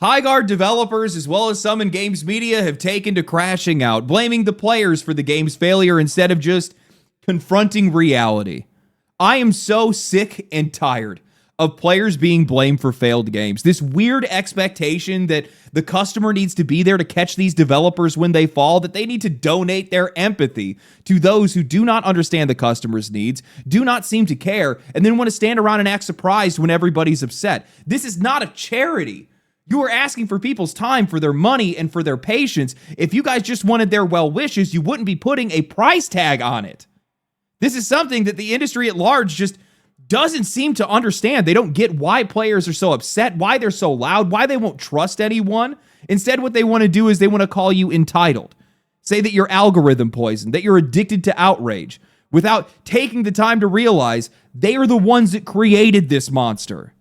Highguard developers, as well as some in games media, have taken to crashing out, blaming the players for the game's failure instead of just confronting reality. I am so sick and tired of players being blamed for failed games. This weird expectation that the customer needs to be there to catch these developers when they fall, that they need to donate their empathy to those who do not understand the customer's needs, do not seem to care, and then want to stand around and act surprised when everybody's upset. This is not a charity. You are asking for people's time, for their money, and for their patience. If you guys just wanted their well wishes, you wouldn't be putting a price tag on it. This is something that the industry at large just doesn't seem to understand. They don't get why players are so upset, why they're so loud, why they won't trust anyone. Instead, what they want to do is they want to call you entitled. Say that you're algorithm poisoned, that you're addicted to outrage, without taking the time to realize they are the ones that created this monster.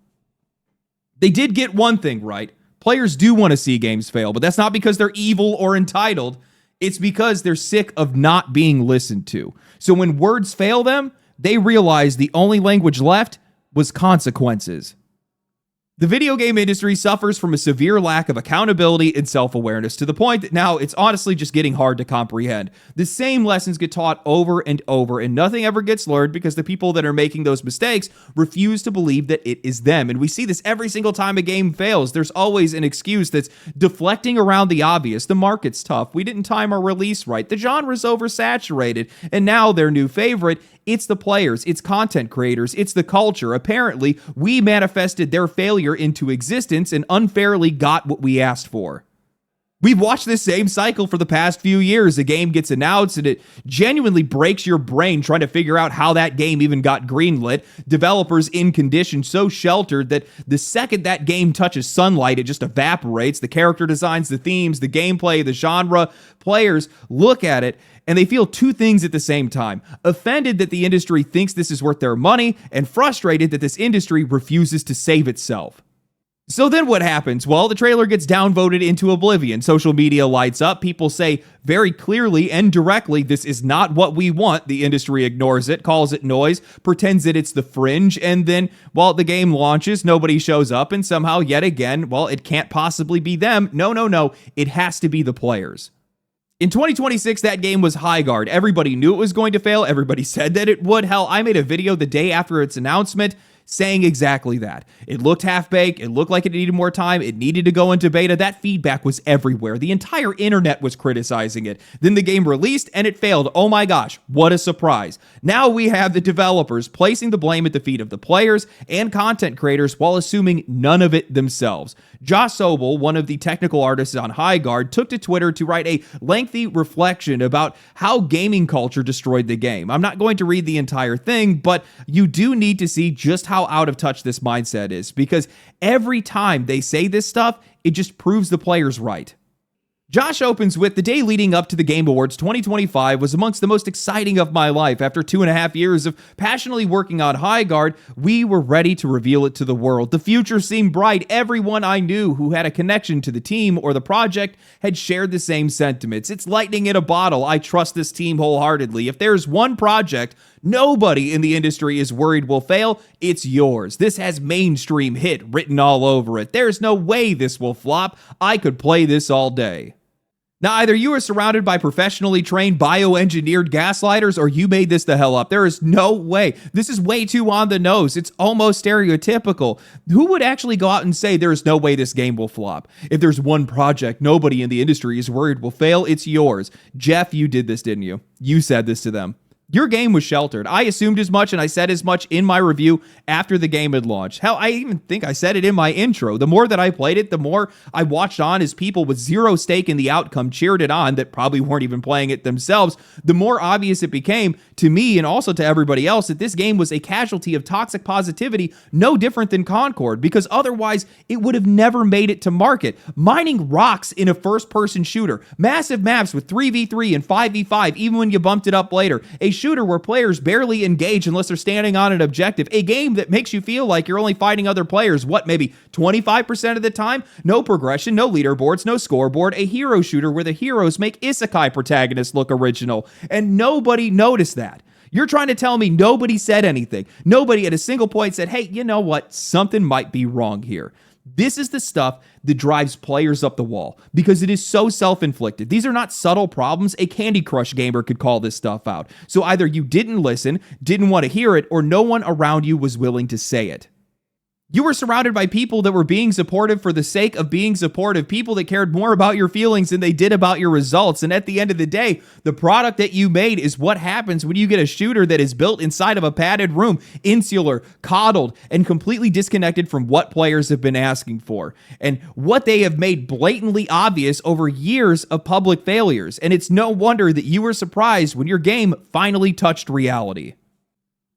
They did get one thing right. Players do want to see games fail, but that's not because they're evil or entitled. It's because they're sick of not being listened to. So when words fail them, they realize the only language left was consequences. The video game industry suffers from a severe lack of accountability and self-awareness to the point that now it's honestly just getting hard to comprehend. The same lessons get taught over and over, and nothing ever gets learned because the people that are making those mistakes refuse to believe that it is them. And we see this every single time a game fails. There's always an excuse that's deflecting around the obvious. The market's tough. We didn't time our release right. The genre's oversaturated. And now their new favorite, it's the players, it's content creators, it's the culture. Apparently, we manifested their failure into existence and unfairly got what we asked for. We've watched this same cycle for the past few years. A game gets announced and it genuinely breaks your brain trying to figure out how that game even got greenlit. Developers in conditions so sheltered that the second that game touches sunlight, it just evaporates. The character designs, the themes, the gameplay, the genre. Players look at it and they feel two things at the same time. Offended that the industry thinks this is worth their money, and frustrated that this industry refuses to save itself. So then what happens? Well, the trailer gets downvoted into oblivion. Social media lights up. People say very clearly and directly, this is not what we want. The industry ignores it, calls it noise, pretends that it's the fringe. And then, while the game launches, nobody shows up. And somehow, yet again, well, it can't possibly be them. No. It has to be the players. In 2026, that game was Highguard. Everybody knew it was going to fail. Everybody said that it would. Hell, I made a video the day after its announcement saying exactly that. It looked half-baked. It looked like it needed more time. It needed to go into beta. That feedback was everywhere. The entire internet was criticizing it. Then the game released and it failed. Oh my gosh, what a surprise. Now we have the developers placing the blame at the feet of the players and content creators while assuming none of it themselves. Josh Sobel, one of the technical artists on Highguard, took to Twitter to write a lengthy reflection about how gaming culture destroyed the game. I'm not going to read the entire thing, but you do need to see just how out of touch this mindset is, because every time they say this stuff, it just proves the players right. Josh opens with, the day leading up to the Game Awards 2025 was amongst the most exciting of my life. After 2.5 years of passionately working on Highguard, we were ready to reveal it to the world. The future seemed bright. Everyone I knew who had a connection to the team or the project had shared the same sentiments. It's lightning in a bottle. I trust this team wholeheartedly. If there's one project nobody in the industry is worried will fail, it's yours. This has mainstream hit written all over it. There's no way this will flop. I could play this all day. Now, either you are surrounded by professionally trained bioengineered gaslighters or you made this the hell up. There is no way. This is way too on the nose. It's almost stereotypical. Who would actually go out and say there's no way this game will flop? If there's one project nobody in the industry is worried will fail, it's yours. Jeff, you did this, didn't you? You said this to them. Your game was sheltered. I assumed as much, and I said as much in my review after the game had launched. Hell, I even think I said it in my intro. The more that I played it, the more I watched on as people with zero stake in the outcome cheered it on that probably weren't even playing it themselves. The more obvious it became to me and also to everybody else that this game was a casualty of toxic positivity, no different than Concord, because otherwise it would have never made it to market. Mining rocks in a first-person shooter, massive maps with 3v3 and 5v5, even when you bumped it up later, a shooter where players barely engage unless they're standing on an objective, a game that makes you feel like you're only fighting other players, maybe 25% of the time? No progression, no leaderboards, no scoreboard, a hero shooter where the heroes make isekai protagonists look original, and nobody noticed that. You're trying to tell me nobody said anything. Nobody at a single point said, hey, you know what? Something might be wrong here. This is the stuff that drives players up the wall because it is so self-inflicted. These are not subtle problems. A Candy Crush gamer could call this stuff out. So either you didn't listen, didn't want to hear it, or no one around you was willing to say it. You were surrounded by people that were being supportive for the sake of being supportive, people that cared more about your feelings than they did about your results. And at the end of the day, the product that you made is what happens when you get a shooter that is built inside of a padded room, insular, coddled, and completely disconnected from what players have been asking for and what they have made blatantly obvious over years of public failures. And it's no wonder that you were surprised when your game finally touched reality.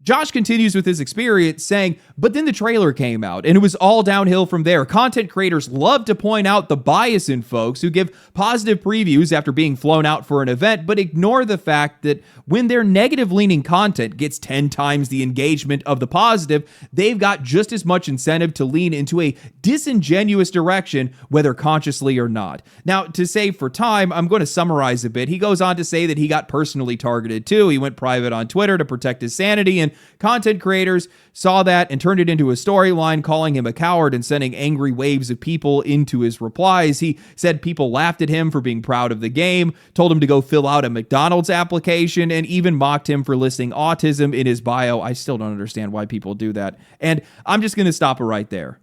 Josh continues with his experience saying, but then the trailer came out and it was all downhill from there. Content creators love to point out the bias in folks who give positive previews after being flown out for an event, but ignore the fact that when their negative leaning content gets 10 times the engagement of the positive, they've got just as much incentive to lean into a disingenuous direction, whether consciously or not. Now, to save for time, I'm going to summarize a bit. He goes on to say that he got personally targeted too. He went private on Twitter to protect his sanity, and content creators saw that and turned it into a storyline, calling him a coward and sending angry waves of people into his replies. He said people laughed at him for being proud of the game, told him to go fill out a McDonald's application, and even mocked him for listing autism in his bio. I still don't understand why people do that. And I'm just going to stop it right there.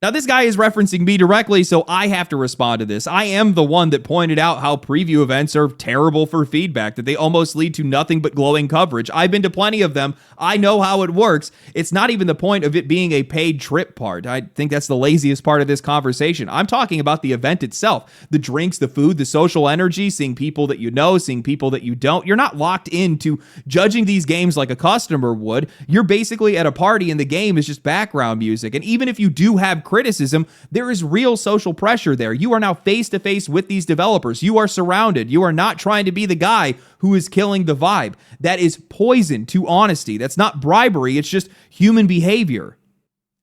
Now, this guy is referencing me directly, so I have to respond to this. I am the one that pointed out how preview events are terrible for feedback, that they almost lead to nothing but glowing coverage. I've been to plenty of them. I know how it works. It's not even the point of it being a paid trip part. I think that's the laziest part of this conversation. I'm talking about the event itself, the drinks, the food, the social energy, seeing people that you know, seeing people that you don't. You're not locked into judging these games like a customer would. You're basically at a party and the game is just background music. And even if you do have criticism, there is real social pressure there. You are now face to face with these developers. You are surrounded. You are not trying to be the guy who is killing the vibe. That is poison to honesty. That's not bribery. It's just human behavior.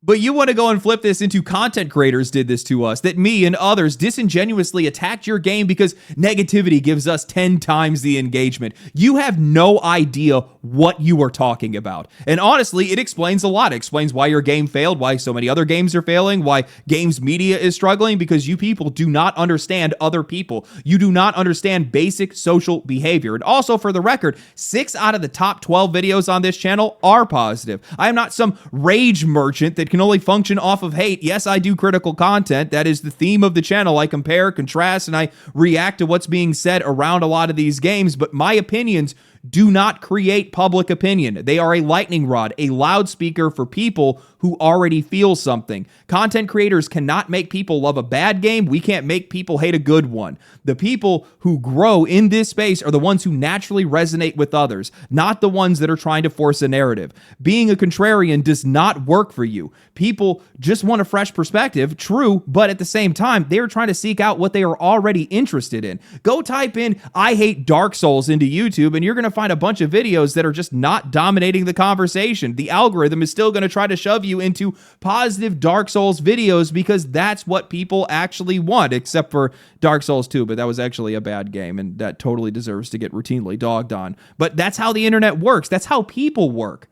But you want to go and flip this into content creators did this to us, that me and others disingenuously attacked your game because negativity gives us 10 times the engagement. You have no idea what you are talking about. And honestly, it explains a lot. It explains why your game failed, why so many other games are failing, why games media is struggling, because you people do not understand other people. You do not understand basic social behavior. And also, for the record, 6 out of the top 12 videos on this channel are positive. I am not some rage merchant that can only function off of hate. Yes, I do critical content. That is the theme of the channel. I compare, contrast, and I react to what's being said around a lot of these games, but my opinions do not create public opinion. They are a lightning rod, a loudspeaker for people who already feel something. Content creators cannot make people love a bad game. We can't make people hate a good one. The people who grow in this space are the ones who naturally resonate with others, not the ones that are trying to force a narrative. Being a contrarian does not work for you. People just want a fresh perspective, true, but at the same time, they're trying to seek out what they are already interested in. Go type in, I hate Dark Souls into YouTube, and you're going to find a bunch of videos that are just not dominating the conversation. The algorithm is still going to try to shove you into positive Dark Souls videos because that's what people actually want, except for Dark Souls 2, but that was actually a bad game, and that totally deserves to get routinely dogged on. But that's how the internet works. That's how people work.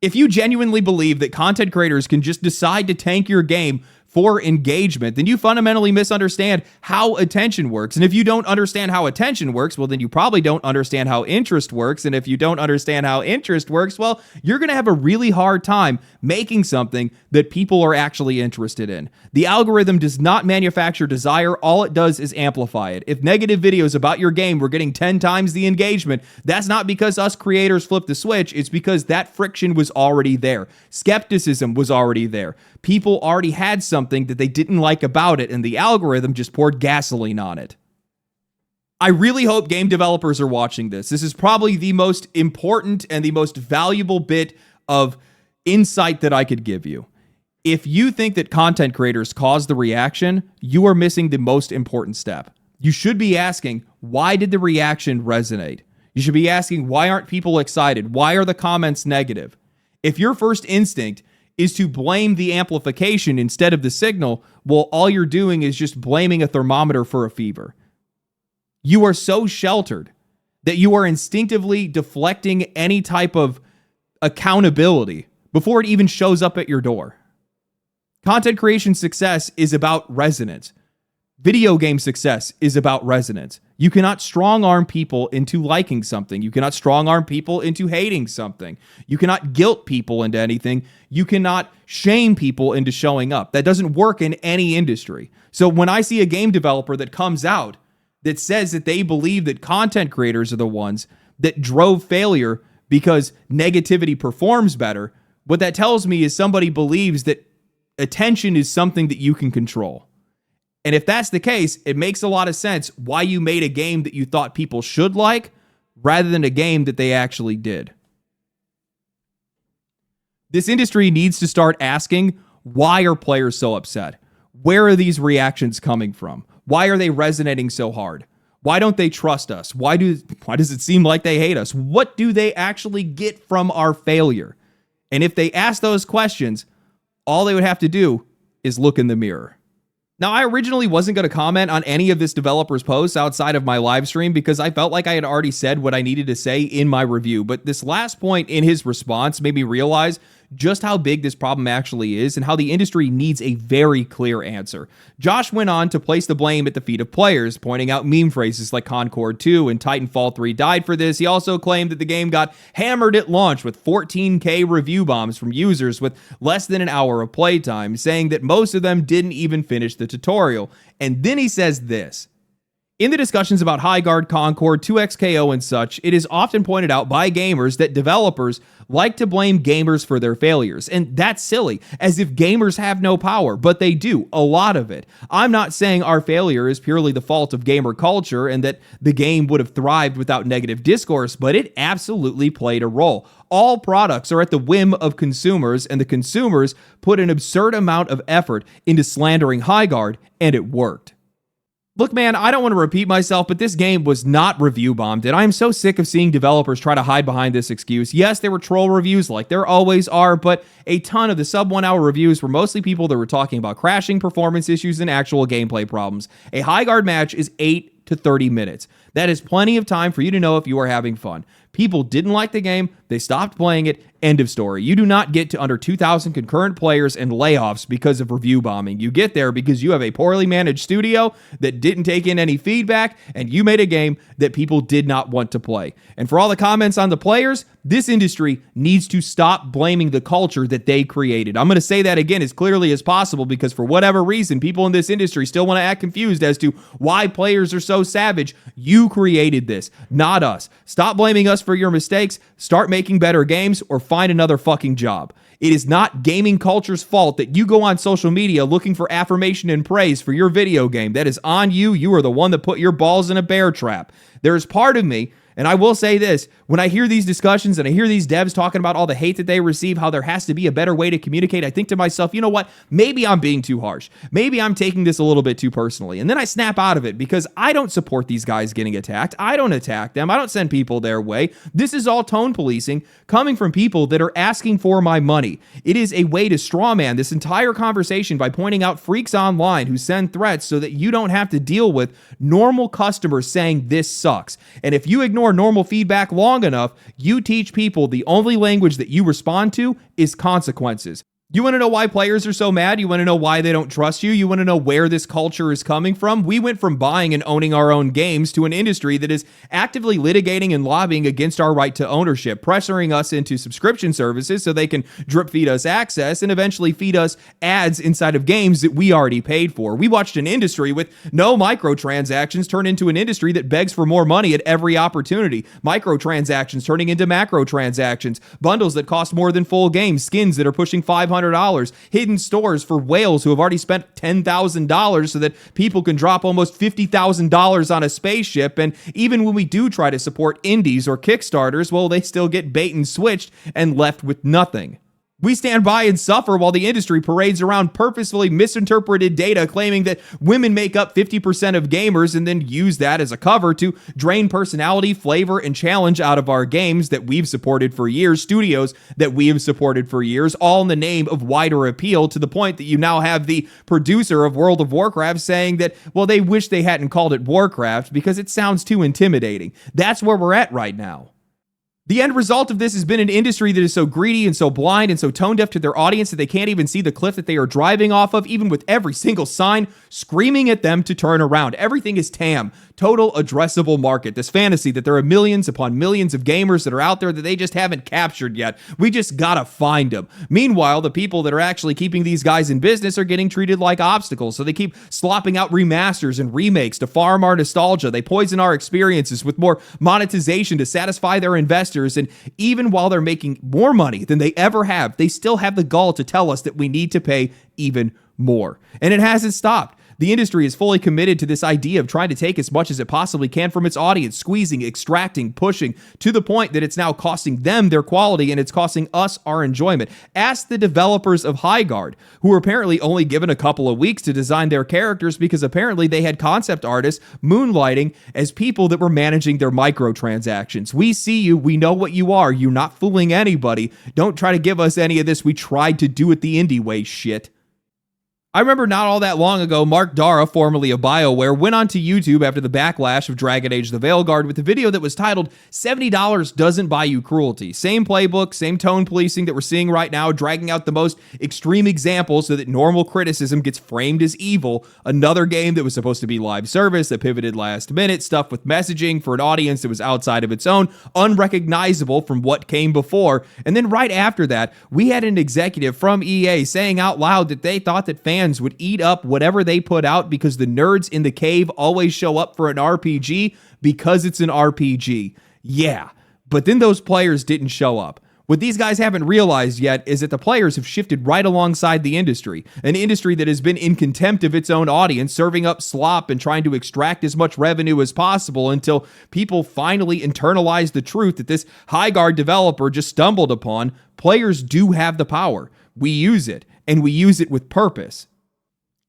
If you genuinely believe that content creators can just decide to tank your game for engagement, then you fundamentally misunderstand how attention works. And if you don't understand how attention works, well, then you probably don't understand how interest works. And if you don't understand how interest works, well, you're going to have a really hard time making something that people are actually interested in. The algorithm does not manufacture desire. All it does is amplify it. If negative videos about your game were getting 10 times the engagement, that's not because us creators flipped the switch. It's because that friction was already there. Skepticism was already there. People already had something that they didn't like about it, and the algorithm just poured gasoline on it. I really hope game developers are watching this. This is probably the most important and the most valuable bit of insight that I could give you. If you think that content creators cause the reaction, you are missing the most important step. You should be asking, why did the reaction resonate? You should be asking, why aren't people excited? Why are the comments negative? If your first instinct is to blame the amplification instead of the signal, well, all you're doing is just blaming a thermometer for a fever. You are so sheltered that you are instinctively deflecting any type of accountability before it even shows up at your door. Content creation success is about resonance. Video game success is about resonance. You cannot strong arm people into liking something. You cannot strong arm people into hating something. You cannot guilt people into anything. You cannot shame people into showing up. That doesn't work in any industry. So when I see a game developer that comes out that says that they believe that content creators are the ones that drove failure because negativity performs better, what that tells me is somebody believes that attention is something that you can control. And if that's the case, it makes a lot of sense why you made a game that you thought people should like rather than a game that they actually did. This industry needs to start asking, why are players so upset? Where are these reactions coming from? Why are they resonating so hard? Why don't they trust us? Why does it seem like they hate us? What do they actually get from our failure? And if they ask those questions, all they would have to do is look in the mirror. Now, I originally wasn't going to comment on any of this developer's posts outside of my live stream because I felt like I had already said what I needed to say in my review. But this last point in his response made me realize just how big this problem actually is and how the industry needs a very clear answer. Josh went on to place the blame at the feet of players, pointing out meme phrases like Concord 2 and Titanfall 3 died for this. He also claimed that the game got hammered at launch with 14K review bombs from users with less than an hour of playtime, saying that most of them didn't even finish the tutorial. And then he says this: in the discussions about Highguard, Concord, 2XKO, and such, it is often pointed out by gamers that developers like to blame gamers for their failures. And that's silly, as if gamers have no power, but they do, a lot of it. I'm not saying our failure is purely the fault of gamer culture and that the game would have thrived without negative discourse, but it absolutely played a role. All products are at the whim of consumers, and the consumers put an absurd amount of effort into slandering Highguard, and it worked. Look, man, I don't want to repeat myself, but this game was not review bombed, and I'm so sick of seeing developers try to hide behind this excuse. Yes, there were troll reviews like there always are, but a ton of the sub 1 hour reviews were mostly people that were talking about crashing, performance issues, and actual gameplay problems. A Highguard match is 8 to 30 minutes. That is plenty of time for you to know if you are having fun. People didn't like the game, they stopped playing it, end of story. You do not get to under 2,000 concurrent players and layoffs because of review bombing. You get there because you have a poorly managed studio that didn't take in any feedback, and you made a game that people did not want to play. And for all the comments on the players, this industry needs to stop blaming the culture that they created. I'm going to say that again as clearly as possible because for whatever reason, people in this industry still want to act confused as to why players are so savage. You created this, not us. Stop blaming us for your mistakes, start making better games, or find another fucking job. It is not gaming culture's fault that you go on social media looking for affirmation and praise for your video game. That is on you. You are the one that put your balls in a bear trap. There's part of me, and I will say this, when I hear these discussions and I hear these devs talking about all the hate that they receive, how there has to be a better way to communicate, I think to myself, you know what? Maybe I'm being too harsh. Maybe I'm taking this a little bit too personally. And then I snap out of it because I don't support these guys getting attacked. I don't attack them. I don't send people their way. This is all tone policing coming from people that are asking for my money. It is a way to strawman this entire conversation by pointing out freaks online who send threats so that you don't have to deal with normal customers saying this sucks. And if you ignore normal feedback long enough, you teach people the only language that you respond to is consequences. You want to know why players are so mad? You want to know why they don't trust you? You want to know where this culture is coming from? We went from buying and owning our own games to an industry that is actively litigating and lobbying against our right to ownership, pressuring us into subscription services so they can drip feed us access and eventually feed us ads inside of games that we already paid for. We watched an industry with no microtransactions turn into an industry that begs for more money at every opportunity. Microtransactions turning into macrotransactions, bundles that cost more than full games, skins that are pushing $500, hidden stores for whales who have already spent $10,000 so that people can drop almost $50,000 on a spaceship. And even when we do try to support indies or Kickstarters, well, they still get bait and switched and left with nothing. We stand by and suffer while the industry parades around purposefully misinterpreted data claiming that women make up 50% of gamers and then use that as a cover to drain personality, flavor, and challenge out of our games that we've supported for years, studios that we have supported for years, all in the name of wider appeal, to the point that you now have the producer of World of Warcraft saying that, well, they wish they hadn't called it Warcraft because it sounds too intimidating. That's where we're at right now. The end result of this has been an industry that is so greedy and so blind and so tone deaf to their audience that they can't even see the cliff that they are driving off of, even with every single sign screaming at them to turn around. Everything is TAM, total addressable market. This fantasy that there are millions upon millions of gamers that are out there that they just haven't captured yet. We just gotta find them. Meanwhile, the people that are actually keeping these guys in business are getting treated like obstacles. So they keep slopping out remasters and remakes to farm our nostalgia. They poison our experiences with more monetization to satisfy their investors. And even while they're making more money than they ever have, they still have the gall to tell us that we need to pay even more. And it hasn't stopped. The industry is fully committed to this idea of trying to take as much as it possibly can from its audience, squeezing, extracting, pushing, to the point that it's now costing them their quality and it's costing us our enjoyment. Ask the developers of Highguard, who were apparently only given a couple of weeks to design their characters because apparently they had concept artists moonlighting as people that were managing their microtransactions. We see you. We know what you are. You're not fooling anybody. Don't try to give us any of this "we tried to do it the indie way" shit. I remember not all that long ago, Mark Dara, formerly of BioWare, went onto YouTube after the backlash of Dragon Age the Veilguard with a video that was titled $70 Doesn't Buy You Cruelty. Same playbook, same tone policing that we're seeing right now, dragging out the most extreme examples so that normal criticism gets framed as evil. Another game that was supposed to be live service that pivoted last minute, stuff with messaging for an audience that was outside of its own, unrecognizable from what came before. And then right after that, we had an executive from EA saying out loud that they thought that fans would eat up whatever they put out because the nerds in the cave always show up for an RPG because it's an RPG. Yeah, but then those players didn't show up. What these guys haven't realized yet is that the players have shifted right alongside the industry, an industry that has been in contempt of its own audience, serving up slop and trying to extract as much revenue as possible until people finally internalize the truth that this Highguard developer just stumbled upon. Players do have the power. We use it, and we use it with purpose.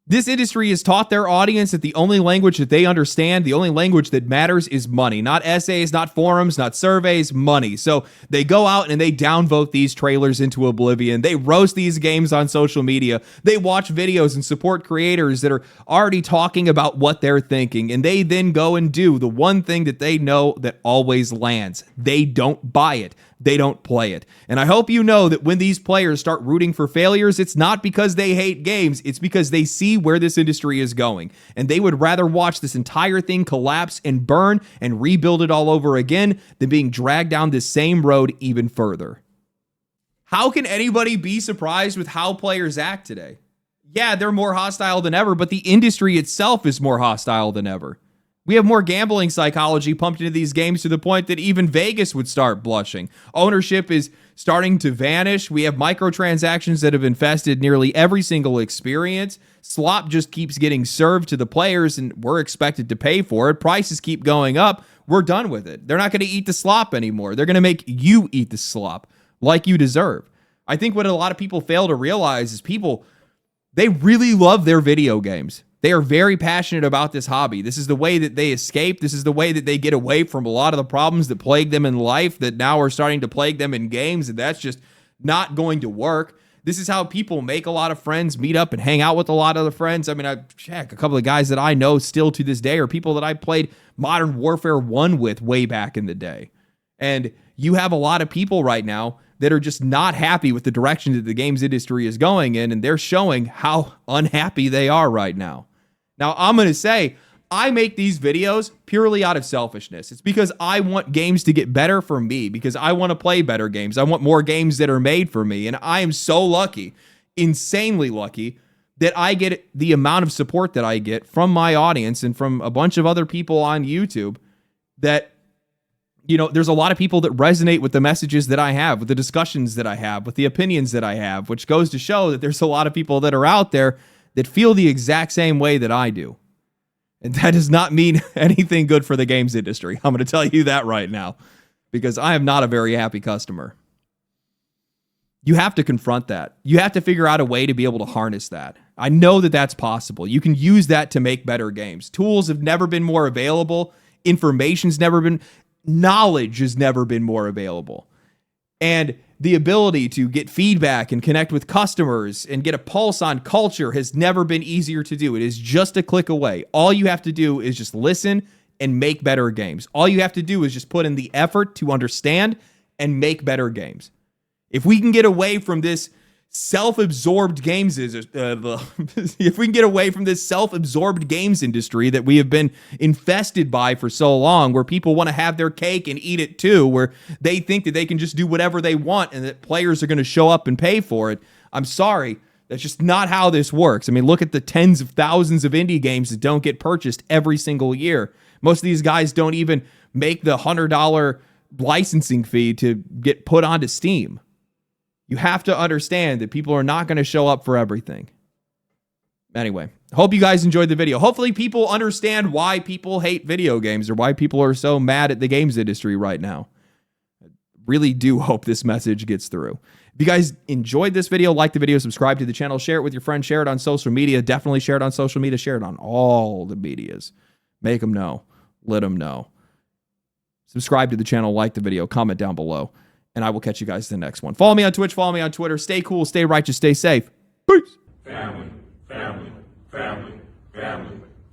This industry has taught their audience that the only language that they understand, the only language that matters is money. Not essays, not forums, not surveys, money. So they go out and they downvote these trailers into oblivion. They roast these games on social media. They watch videos and support creators that are already talking about what they're thinking. And they then go and do the one thing that they know that always lands. They don't buy it. They don't play it. And I hope you know that when these players start rooting for failures, it's not because they hate games. It's because they see where this industry is going. And they would rather watch this entire thing collapse and burn and rebuild it all over again than being dragged down this same road even further. How can anybody be surprised with how players act today? Yeah, they're more hostile than ever, but the industry itself is more hostile than ever. We have more gambling psychology pumped into these games to the point that even Vegas would start blushing. Ownership is starting to vanish. We have microtransactions that have infested nearly every single experience. Slop just keeps getting served to the players, and we're expected to pay for it. Prices keep going up. We're done with it. They're not going to eat the slop anymore. They're going to make you eat the slop like you deserve. I think what a lot of people fail to realize is they really love their video games. They are very passionate about this hobby. This is the way that they escape. This is the way that they get away from a lot of the problems that plague them in life that now are starting to plague them in games, and that's just not going to work. This is how people make a lot of friends, meet up and hang out with a lot of other friends. I mean, a couple of guys that I know still to this day are people that I played Modern Warfare 1 with way back in the day. And you have a lot of people right now that are just not happy with the direction that the games industry is going in, and they're showing how unhappy they are right now. Now, I'm going to say, I make these videos purely out of selfishness. It's because I want games to get better for me, because I want to play better games. I want more games that are made for me, and I am so lucky, insanely lucky, that I get the amount of support that I get from my audience and from a bunch of other people on YouTube that, you know, there's a lot of people that resonate with the messages that I have, with the discussions that I have, with the opinions that I have, which goes to show that there's a lot of people that are out there that feel the exact same way that I do. And that does not mean anything good for the games industry. I'm going to tell you that right now, because I am not a very happy customer. You have to confront that. You have to figure out a way to be able to harness that. I know that that's possible. You can use that to make better games. Tools have never been more available. Knowledge has never been more available. And the ability to get feedback and connect with customers and get a pulse on culture has never been easier to do. It is just a click away. All you have to do is just listen and make better games. All you have to do is just put in the effort to understand and make better games. If we can get away from this self-absorbed games if we can get away from this self-absorbed games industry that we have been infested by for so long, where people want to have their cake and eat it too, where they think that they can just do whatever they want and that players are going to show up and pay for it. I'm sorry, that's just not how this works. I mean, look at the tens of thousands of indie games that don't get purchased every single year. Most of these guys don't even make the $100 licensing fee to get put onto Steam. You have to understand that people are not going to show up for everything. Anyway, hope you guys enjoyed the video. Hopefully people understand why people hate video games or why people are so mad at the games industry right now. I really do hope this message gets through. If you guys enjoyed this video, like the video, subscribe to the channel, share it with your friends, share it on social media. Definitely share it on social media. Share it on all the medias. Make them know. Let them know. Subscribe to the channel, like the video, comment down below. And I will catch you guys in the next one. Follow me on Twitch, follow me on Twitter. Stay cool, stay righteous, stay safe. Peace. Family, family, family, family.